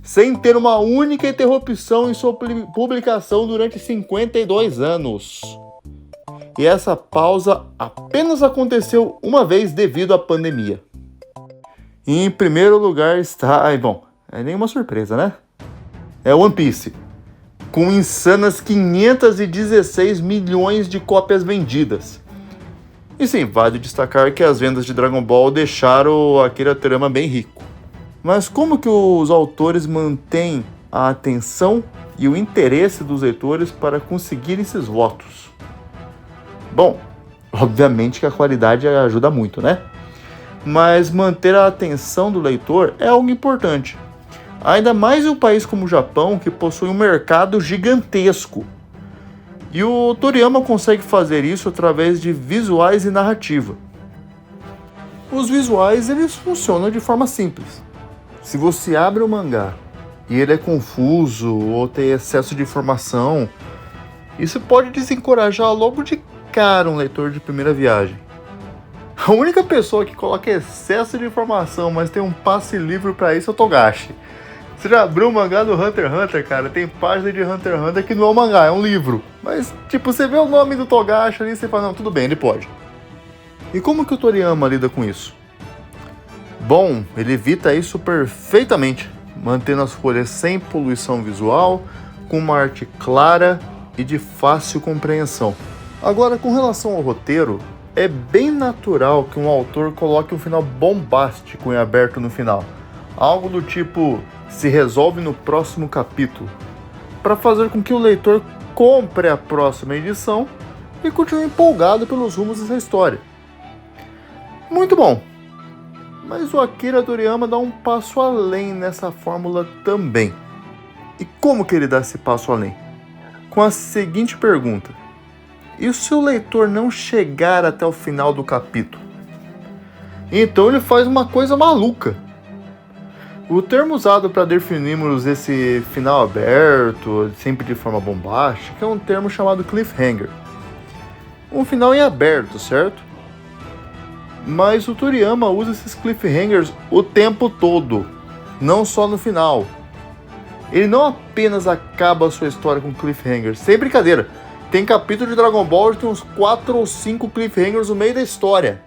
sem ter uma única interrupção em sua publicação durante 52 anos. E essa pausa apenas aconteceu uma vez devido à pandemia. E em primeiro lugar está... bom, é nenhuma surpresa, né? É One Piece, com insanas 516 milhões de cópias vendidas. E sim, vale destacar que as vendas de Dragon Ball deixaram Akira Toriyama bem rico. Mas como que os autores mantêm a atenção e o interesse dos leitores para conseguir esses votos? Bom, obviamente que a qualidade ajuda muito, né? Mas manter a atenção do leitor é algo importante. Ainda mais em um país como o Japão, que possui um mercado gigantesco. E o Toriyama consegue fazer isso através de visuais e narrativa. Os visuais eles funcionam de forma simples. Se você abre o mangá e ele é confuso ou tem excesso de informação, isso pode desencorajar logo de cara um leitor de primeira viagem. A única pessoa que coloca excesso de informação, mas tem um passe livre pra isso é o Togashi. Você já abriu o mangá do Hunter x Hunter, cara? Tem página de Hunter x Hunter que não é um mangá, é um livro. Mas, tipo, você vê o nome do Togashi ali e você fala, não, tudo bem, ele pode. E como que o Toriyama lida com isso? Bom, ele evita isso perfeitamente, mantendo as folhas sem poluição visual, com uma arte clara e de fácil compreensão. Agora, com relação ao roteiro, é bem natural que um autor coloque um final bombástico em aberto no final. Algo do tipo, se resolve no próximo capítulo, para fazer com que o leitor compre a próxima edição e continue empolgado pelos rumos dessa história. Muito bom! Mas o Akira Toriyama dá um passo além nessa fórmula também. E como que ele dá esse passo além? Com a seguinte pergunta: e se o leitor não chegar até o final do capítulo? Então ele faz uma coisa maluca. O termo usado para definirmos esse final aberto, sempre de forma bombástica, é um termo chamado cliffhanger. Um final em aberto, certo? Mas o Toriyama usa esses cliffhangers o tempo todo, não só no final. Ele não apenas acaba a sua história com cliffhangers, sem brincadeira. Tem capítulo de Dragon Ball que tem uns 4 ou 5 cliffhangers no meio da história.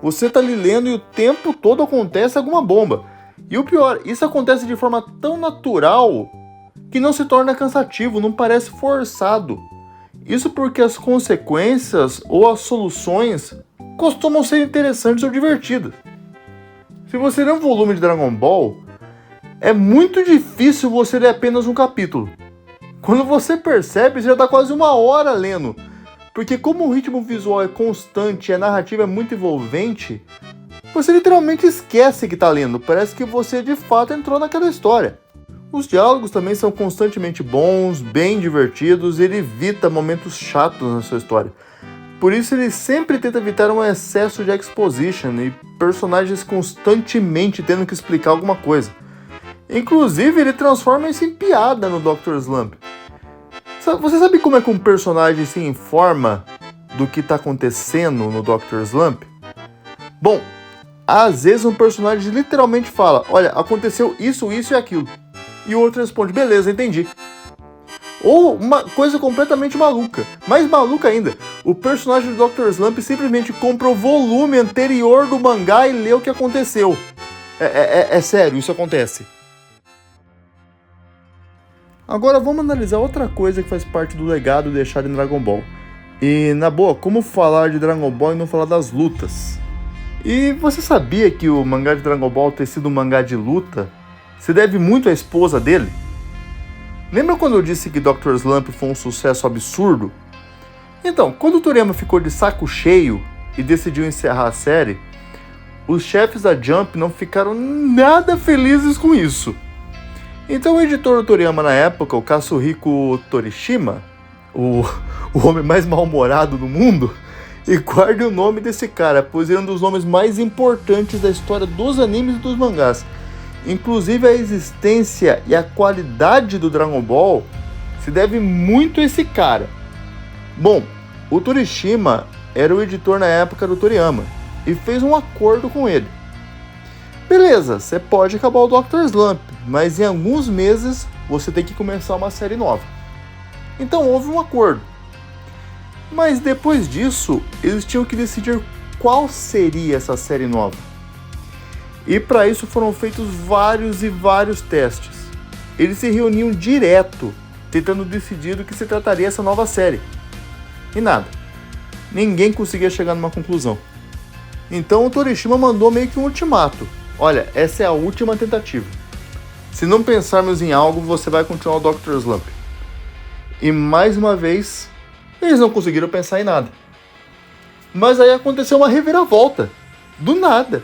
Você tá ali lendo e o tempo todo acontece alguma bomba. E o pior, isso acontece de forma tão natural que não se torna cansativo, não parece forçado. Isso porque as consequências ou as soluções costumam ser interessantes ou divertidas. Se você ler um volume de Dragon Ball, é muito difícil você ler apenas um capítulo. Quando você percebe, você já está quase 1 hora lendo. Porque como o ritmo visual é constante e a narrativa é muito envolvente, Você literalmente esquece que tá lendo, parece que você de fato entrou naquela história. Os diálogos também são constantemente bons, bem divertidos, e ele evita momentos chatos na sua história. Por isso ele sempre tenta evitar um excesso de exposition e personagens constantemente tendo que explicar alguma coisa. Inclusive ele transforma isso em piada no Dr. Slump. Você sabe como é que um personagem se informa do que está acontecendo no Dr. Slump? Bom, às vezes um personagem literalmente fala, olha, aconteceu isso, isso e aquilo. E o outro responde, beleza, entendi. Ou uma coisa completamente maluca. Mais maluca ainda, o personagem do Dr. Slump simplesmente compra o volume anterior do mangá e lê o que aconteceu. É sério, isso acontece. Agora vamos analisar outra coisa que faz parte do legado deixado em Dragon Ball. E, na boa, como falar de Dragon Ball e não falar das lutas? E você sabia que o mangá de Dragon Ball ter sido um mangá de luta se deve muito à esposa dele? Lembra quando eu disse que Dr. Slump foi um sucesso absurdo? Então, quando o Toriyama ficou de saco cheio e decidiu encerrar a série, os chefes da Jump não ficaram nada felizes com isso. Então o editor do Toriyama na época, o Kazuhiko Torishima, o homem mais mal-humorado do mundo, e guarde o nome desse cara, pois ele é um dos nomes mais importantes da história dos animes e dos mangás. Inclusive a existência e a qualidade do Dragon Ball se deve muito a esse cara. Bom, o Torishima era o editor na época do Toriyama e fez um acordo com ele. Beleza, você pode acabar o Dr. Slump, mas em alguns meses você tem que começar uma série nova. Então houve um acordo. Mas depois disso, eles tinham que decidir qual seria essa série nova. E para isso foram feitos vários e vários testes. Eles se reuniam direto, tentando decidir do que se trataria essa nova série. E nada. Ninguém conseguia chegar numa conclusão. Então o Torishima mandou meio que um ultimato. Olha, essa é a última tentativa. Se não pensarmos em algo, você vai continuar o Dr. Slump. E mais uma vez, eles não conseguiram pensar em nada. Mas aí aconteceu uma reviravolta. Do nada.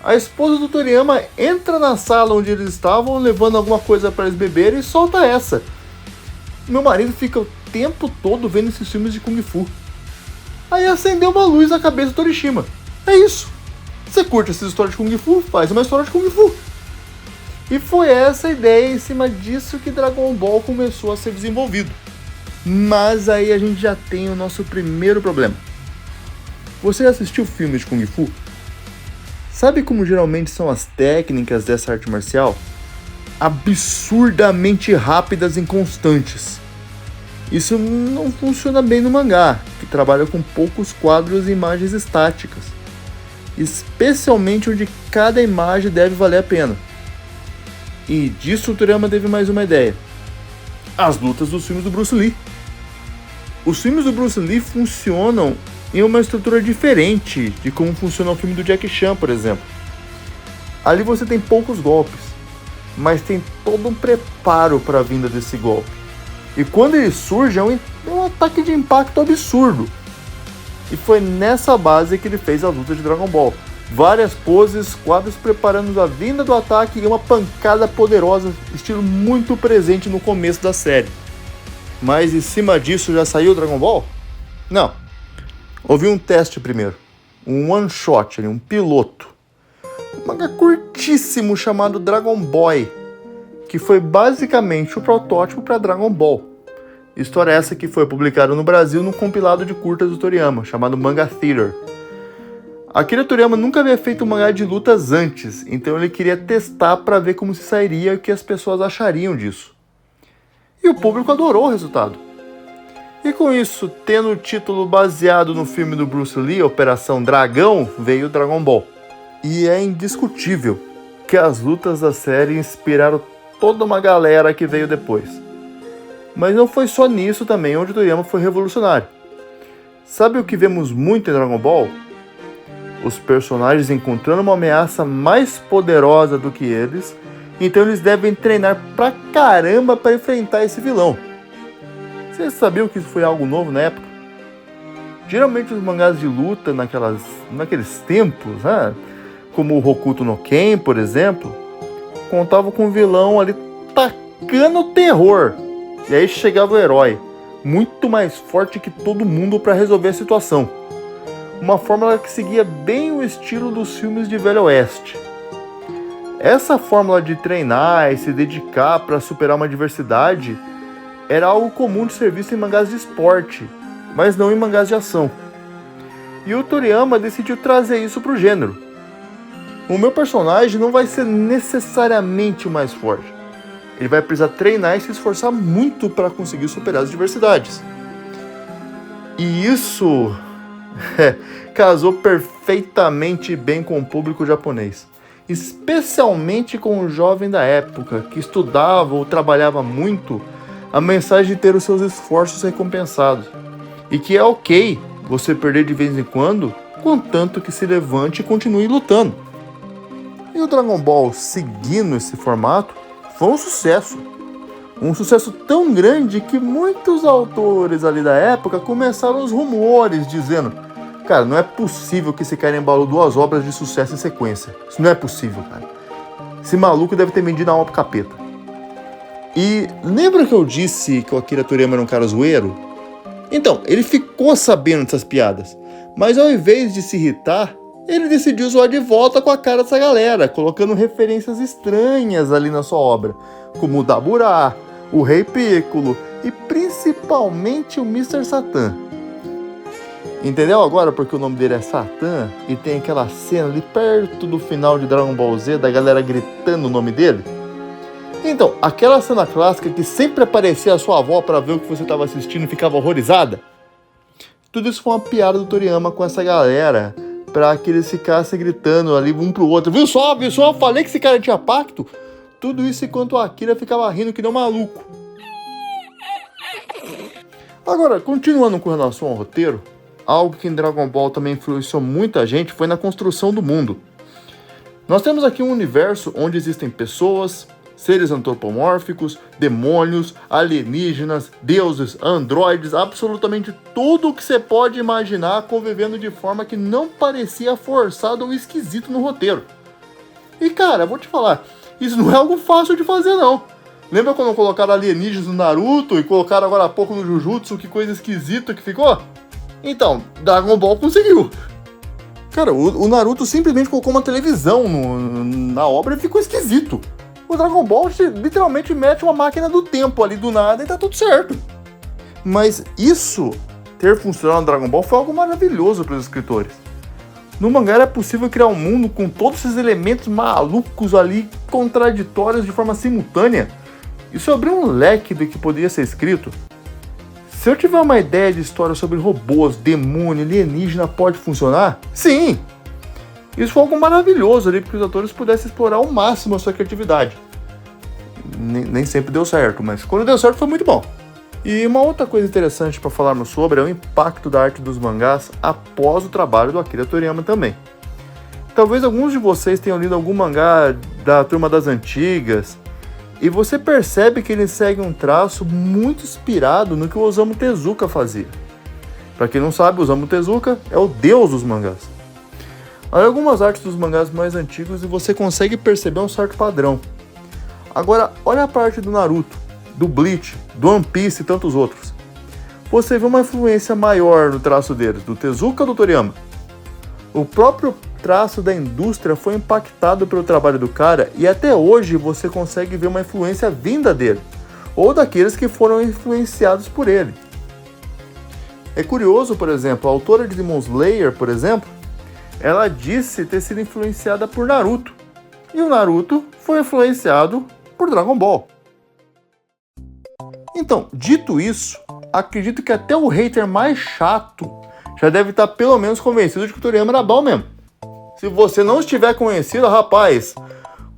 A esposa do Toriyama entra na sala onde eles estavam, levando alguma coisa para eles beberem e solta essa. Meu marido fica o tempo todo vendo esses filmes de Kung Fu. Aí acendeu uma luz na cabeça do Torishima. É isso. Você curte essas histórias de Kung Fu? Faz uma história de Kung Fu. E foi essa a ideia, em cima disso que Dragon Ball começou a ser desenvolvido. Mas aí a gente já tem o nosso primeiro problema. Você assistiu filmes de Kung Fu? Sabe como geralmente são as técnicas dessa arte marcial? Absurdamente rápidas e constantes. Isso não funciona bem no mangá, que trabalha com poucos quadros e imagens estáticas. Especialmente onde cada imagem deve valer a pena. E disso o Toriyama teve mais uma ideia. As lutas dos filmes do Bruce Lee. Os filmes do Bruce Lee funcionam em uma estrutura diferente de como funciona o filme do Jackie Chan, por exemplo. Ali você tem poucos golpes, mas tem todo um preparo para a vinda desse golpe. E quando ele surge é um ataque de impacto absurdo. E foi nessa base que ele fez as lutas de Dragon Ball. Várias poses, quadros preparando a vinda do ataque e uma pancada poderosa, estilo muito presente no começo da série. Mas em cima disso já saiu o Dragon Ball? Não. Houve um teste primeiro. Um one shot, um piloto. Um manga curtíssimo chamado Dragon Boy, que foi basicamente o protótipo para Dragon Ball. História essa que foi publicada no Brasil num compilado de curtas do Toriyama, chamado Manga Theater. Akira Toriyama nunca havia feito um mangá de lutas antes, então ele queria testar para ver como se sairia e o que as pessoas achariam disso. E o público adorou o resultado. E com isso, tendo o título baseado no filme do Bruce Lee, Operação Dragão, veio Dragon Ball. E é indiscutível que as lutas da série inspiraram toda uma galera que veio depois. Mas não foi só nisso também onde o Toriyama foi revolucionário. Sabe o que vemos muito em Dragon Ball? Os personagens encontrando uma ameaça mais poderosa do que eles, então eles devem treinar pra caramba para enfrentar esse vilão. Vocês sabiam que isso foi algo novo na época? Geralmente os mangás de luta naqueles tempos, como o Hokuto no Ken, por exemplo, contava com um vilão ali tacando terror. E aí chegava o herói, muito mais forte que todo mundo para resolver a situação. Uma fórmula que seguia bem o estilo dos filmes de Velho Oeste. Essa fórmula de treinar e se dedicar para superar uma adversidade era algo comum de ser visto em mangás de esporte, mas não em mangás de ação. E o Toriyama decidiu trazer isso para o gênero. O meu personagem não vai ser necessariamente o mais forte. Ele vai precisar treinar e se esforçar muito para conseguir superar as adversidades. E isso casou perfeitamente bem com o público japonês. Especialmente com o jovem da época, que estudava ou trabalhava muito, a mensagem de ter os seus esforços recompensados. E que é ok você perder de vez em quando, contanto que se levante e continue lutando. E o Dragon Ball, seguindo esse formato, foi um sucesso. Um sucesso tão grande que muitos autores ali da época começaram os rumores dizendo: cara, não é possível que esse cara embalou 2 obras de sucesso em sequência. Isso não é possível, cara. Esse maluco deve ter vendido a alma pro capeta. E lembra que eu disse que o Akira Toriyama era um cara zoeiro? Então, ele ficou sabendo dessas piadas. Mas ao invés de se irritar, ele decidiu zoar de volta com a cara dessa galera, colocando referências estranhas ali na sua obra, como o Dabura, o Rei Piccolo e principalmente o Mr. Satan. Entendeu agora porque o nome dele é Satan e tem aquela cena ali perto do final de Dragon Ball Z da galera gritando o nome dele? Então, aquela cena clássica que sempre aparecia a sua avó para ver o que você estava assistindo e ficava horrorizada? Tudo isso foi uma piada do Toriyama com essa galera, para que eles ficassem gritando ali um pro outro: viu só, eu falei que esse cara tinha pacto? Tudo isso enquanto o Akira ficava rindo que nem um maluco. Agora, continuando com relação ao roteiro, algo que em Dragon Ball também influenciou muita gente foi na construção do mundo. Nós temos aqui um universo onde existem pessoas, seres antropomórficos, demônios, alienígenas, deuses, androides, absolutamente tudo o que você pode imaginar convivendo de forma que não parecia forçado ou esquisito no roteiro. E cara, vou te falar, isso não é algo fácil de fazer não. Lembra quando colocaram alienígenas no Naruto e colocaram agora há pouco no Jujutsu, que coisa esquisita que ficou? Então, Dragon Ball conseguiu. Cara, o Naruto simplesmente colocou uma televisão na obra e ficou esquisito. O Dragon Ball literalmente mete uma máquina do tempo ali do nada e tá tudo certo. Mas isso, ter funcionado no Dragon Ball, foi algo maravilhoso para os escritores. No mangá era possível criar um mundo com todos esses elementos malucos ali, contraditórios de forma simultânea. Isso abriu um leque do que poderia ser escrito. Se eu tiver uma ideia de história sobre robôs, demônio, alienígena, pode funcionar? Sim! Isso foi algo maravilhoso ali, porque os atores pudessem explorar ao máximo a sua criatividade. Nem sempre deu certo, mas quando deu certo foi muito bom. E uma outra coisa interessante para falarmos sobre é o impacto da arte dos mangás após o trabalho do Akira Toriyama também. Talvez alguns de vocês tenham lido algum mangá da Turma das Antigas, e você percebe que ele segue um traço muito inspirado no que o Osamu Tezuka fazia. Para quem não sabe, o Osamu Tezuka é o deus dos mangás. Olha algumas artes dos mangás mais antigos e você consegue perceber um certo padrão. Agora, olha a parte do Naruto, do Bleach, do One Piece e tantos outros. Você vê uma influência maior no traço deles, do Tezuka ou do Toriyama? O próprio traço da indústria foi impactado pelo trabalho do cara e até hoje você consegue ver uma influência vinda dele, ou daqueles que foram influenciados por ele. É curioso, por exemplo, a autora de Demon Slayer, por exemplo, ela disse ter sido influenciada por Naruto, e o Naruto foi influenciado por Dragon Ball. Então, dito isso, acredito que até o hater mais chato já deve estar pelo menos convencido de que o Toriyama era bom mesmo. Se você não estiver conhecido, rapaz,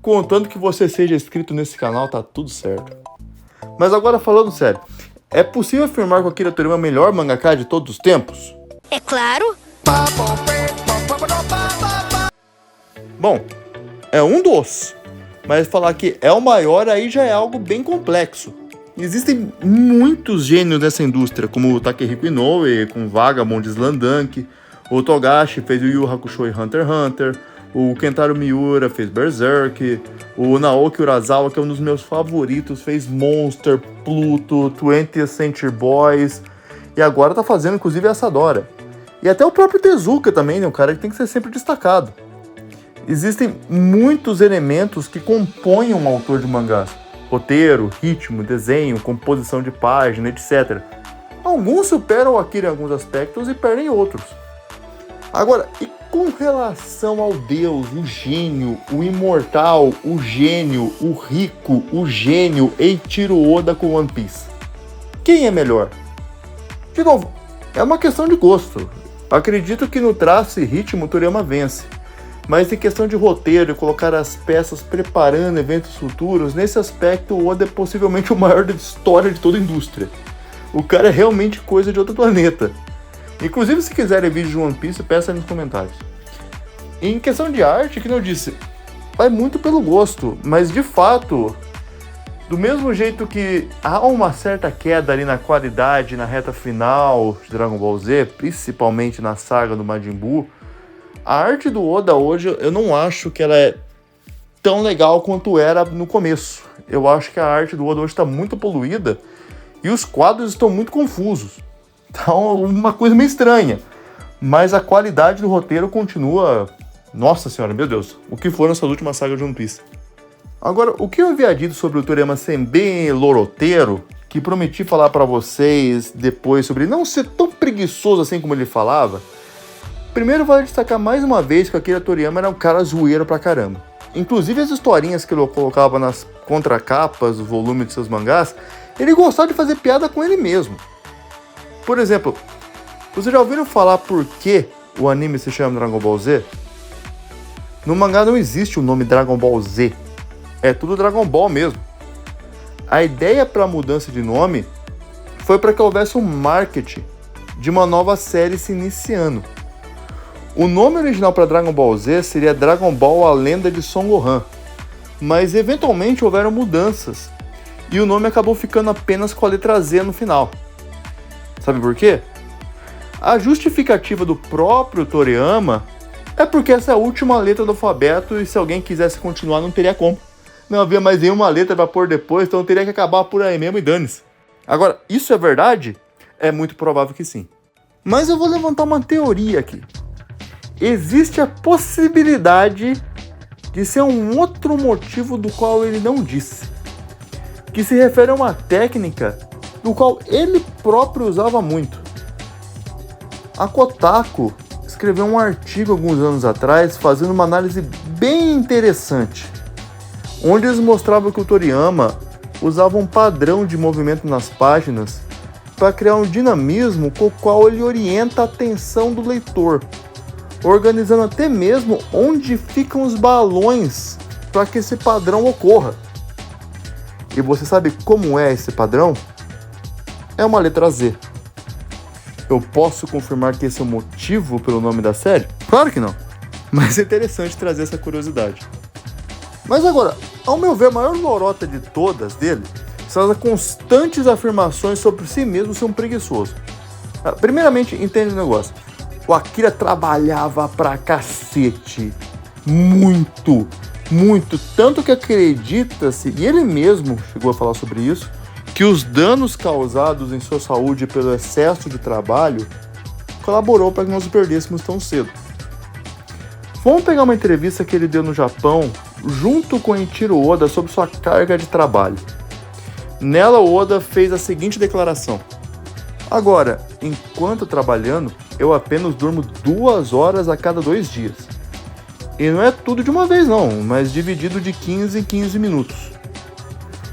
contando que você seja inscrito nesse canal, tá tudo certo. Mas agora falando sério, é possível afirmar que o Akira Toriyama é o melhor mangaka de todos os tempos? É claro. Bom, é um dos, mas falar que é o maior aí já é algo bem complexo. Existem muitos gênios nessa indústria, como o Takehiko Inoue, com Vagabond, Slam Dunk, o Togashi fez o Yu Yu Hakusho e Hunter x Hunter, O Kentaro Miura fez Berserk. O Naoki Urasawa, que é um dos meus favoritos, fez Monster, Pluto, 20th Century Boys. E agora tá fazendo, inclusive, essa Dora. E até o próprio Tezuka também, né? Um cara que tem que ser sempre destacado. Existem muitos elementos que compõem um autor de mangás. Roteiro, ritmo, desenho, composição de página, etc. Alguns superam o Akira em alguns aspectos e perdem outros. Agora, e com relação ao Deus, o gênio, o imortal, o gênio, o rico, o gênio Eiichiro Oda com One Piece? Quem é melhor? De novo, é uma questão de gosto. Acredito que no traço e ritmo o Toriyama vence. Mas em questão de roteiro e colocar as peças preparando eventos futuros, nesse aspecto o Oda é possivelmente o maior da história de toda a indústria. O cara é realmente coisa de outro planeta. Inclusive, se quiserem vídeo de One Piece, peça aí nos comentários. E em questão de arte, que eu disse, vai muito pelo gosto, mas de fato, do mesmo jeito que há uma certa queda ali na qualidade na reta final de Dragon Ball Z, principalmente na saga do Majin Buu, a arte do Oda hoje, eu não acho que ela é tão legal quanto era no começo. Eu acho que a arte do Oda hoje está muito poluída e os quadros estão muito confusos. Tá uma coisa meio estranha. Mas a qualidade do roteiro continua... Nossa senhora, meu Deus. O que foram essas últimas sagas de One Piece? Agora, o que eu havia dito sobre o Toriyama ser bem loroteiro, que prometi falar pra vocês depois sobre não ser tão preguiçoso assim como ele falava... Primeiro, vale destacar mais uma vez que o Akira Toriyama era um cara zoeiro pra caramba. Inclusive as historinhas que ele colocava nas contracapas do volume de seus mangás, ele gostava de fazer piada com ele mesmo. Por exemplo, vocês já ouviram falar por que o anime se chama Dragon Ball Z? No mangá não existe o nome Dragon Ball Z. É tudo Dragon Ball mesmo. A ideia para a mudança de nome foi para que houvesse um marketing de uma nova série se iniciando. O nome original para Dragon Ball Z seria Dragon Ball A Lenda de Son Gohan, mas eventualmente houveram mudanças e o nome acabou ficando apenas com a letra Z no final. Sabe por quê? A justificativa do próprio Toriyama é porque essa é a última letra do alfabeto e se alguém quisesse continuar não teria como. Não havia mais nenhuma letra para pôr depois, então teria que acabar por aí mesmo e dane-se. Agora, isso é verdade? É muito provável que sim. Mas eu vou levantar uma teoria aqui. Existe a possibilidade de ser um outro motivo do qual ele não disse, que se refere a uma técnica do qual ele próprio usava muito. A Kotaku escreveu um artigo alguns anos atrás fazendo uma análise bem interessante, onde eles mostravam que o Toriyama usava um padrão de movimento nas páginas para criar um dinamismo com o qual ele orienta a atenção do leitor, organizando até mesmo onde ficam os balões para que esse padrão ocorra. E você sabe como é esse padrão? É uma letra Z. Eu posso confirmar que esse é o motivo pelo nome da série? Claro que não. Mas é interessante trazer essa curiosidade. Mas agora, ao meu ver, a maior lorota de todas dele são as constantes afirmações sobre si mesmo ser um preguiçoso. Primeiramente, entende o negócio. O Akira trabalhava pra cacete. Muito. Tanto que acredita-se, e ele mesmo chegou a falar sobre isso, que os danos causados em sua saúde pelo excesso de trabalho colaborou para que nós o perdêssemos tão cedo. Vamos pegar uma entrevista que ele deu no Japão, junto com Eiichiro Oda, sobre sua carga de trabalho. Nela, Oda fez a seguinte declaração: agora, enquanto trabalhando, eu apenas durmo 2 horas a cada 2 dias. E não é tudo de uma vez não, mas dividido de 15 em 15 minutos.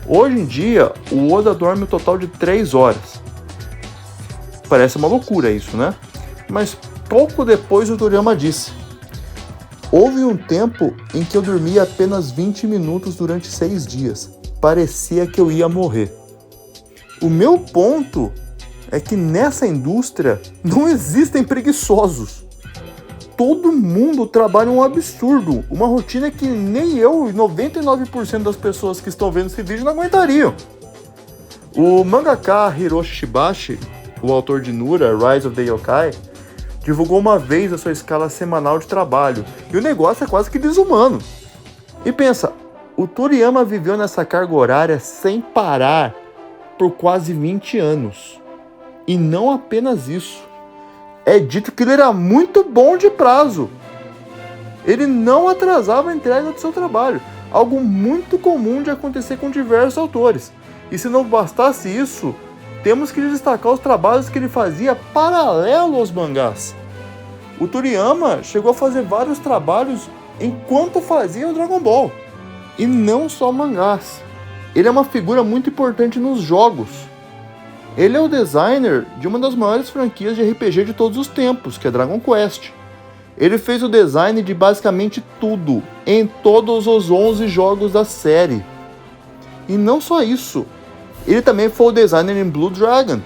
Hoje em dia, o Oda dorme um total de 3 horas. Parece uma loucura isso, né? Mas pouco depois o Toriyama disse: houve um tempo em que eu dormia apenas 20 minutos durante 6 dias. Parecia que eu ia morrer. O meu ponto é que nessa indústria não existem preguiçosos. Todo mundo trabalha um absurdo, uma rotina que nem eu e 99% das pessoas que estão vendo esse vídeo não aguentariam. O mangaka Hiroshi Shibashi, o autor de Nura, Rise of the Yokai, divulgou uma vez a sua escala semanal de trabalho, e o negócio é quase que desumano. E pensa, o Toriyama viveu nessa carga horária sem parar por quase 20 anos. E não apenas isso. É dito que ele era muito bom de prazo. Ele não atrasava a entrega do seu trabalho, algo muito comum de acontecer com diversos autores. E se não bastasse isso, temos que destacar os trabalhos que ele fazia paralelo aos mangás. O Toriyama chegou a fazer vários trabalhos enquanto fazia o Dragon Ball. E não só mangás. Ele é uma figura muito importante nos jogos. Ele é o designer de uma das maiores franquias de RPG de todos os tempos, que é Dragon Quest. Ele fez o design de basicamente tudo, em todos os 11 jogos da série. E não só isso, ele também foi o designer em Blue Dragon.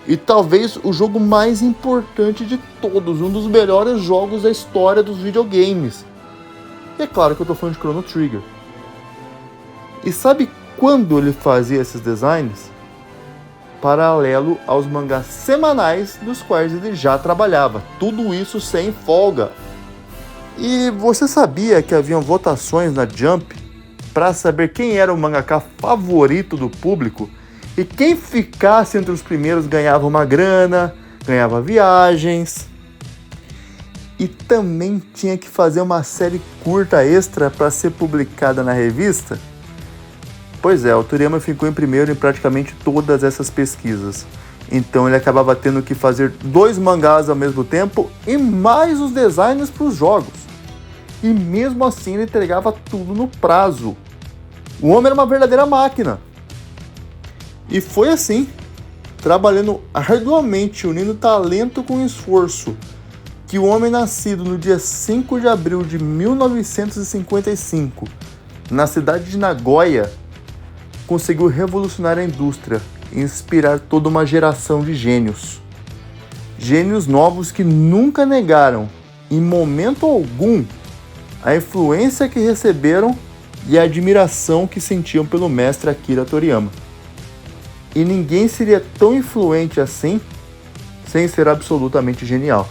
E talvez o jogo mais importante de todos, um dos melhores jogos da história dos videogames. E é claro que eu tô falando de Chrono Trigger. E sabe quando ele fazia esses designs? Paralelo aos mangás semanais dos quais ele já trabalhava. Tudo isso sem folga. E você sabia que haviam votações na Jump para saber quem era o mangaka favorito do público? E quem ficasse entre os primeiros ganhava uma grana, ganhava viagens. E também tinha que fazer uma série curta extra para ser publicada na revista? Pois é, o Toriyama ficou em primeiro em praticamente todas essas pesquisas. Então ele acabava tendo que fazer 2 mangás ao mesmo tempo e mais os designs para os jogos. E mesmo assim ele entregava tudo no prazo. O homem era uma verdadeira máquina. E foi assim, trabalhando arduamente, unindo talento com esforço, que o homem nascido no dia 5 de abril de 1955, na cidade de Nagoya, conseguiu revolucionar a indústria e inspirar toda uma geração de gênios. Gênios novos que nunca negaram, em momento algum, a influência que receberam e a admiração que sentiam pelo mestre Akira Toriyama. E ninguém seria tão influente assim sem ser absolutamente genial.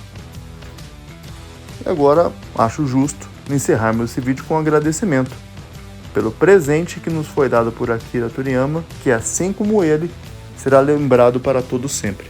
E agora acho justo encerrarmos esse vídeo com um agradecimento pelo presente que nos foi dado por Akira Toriyama, que assim como ele, será lembrado para todo sempre.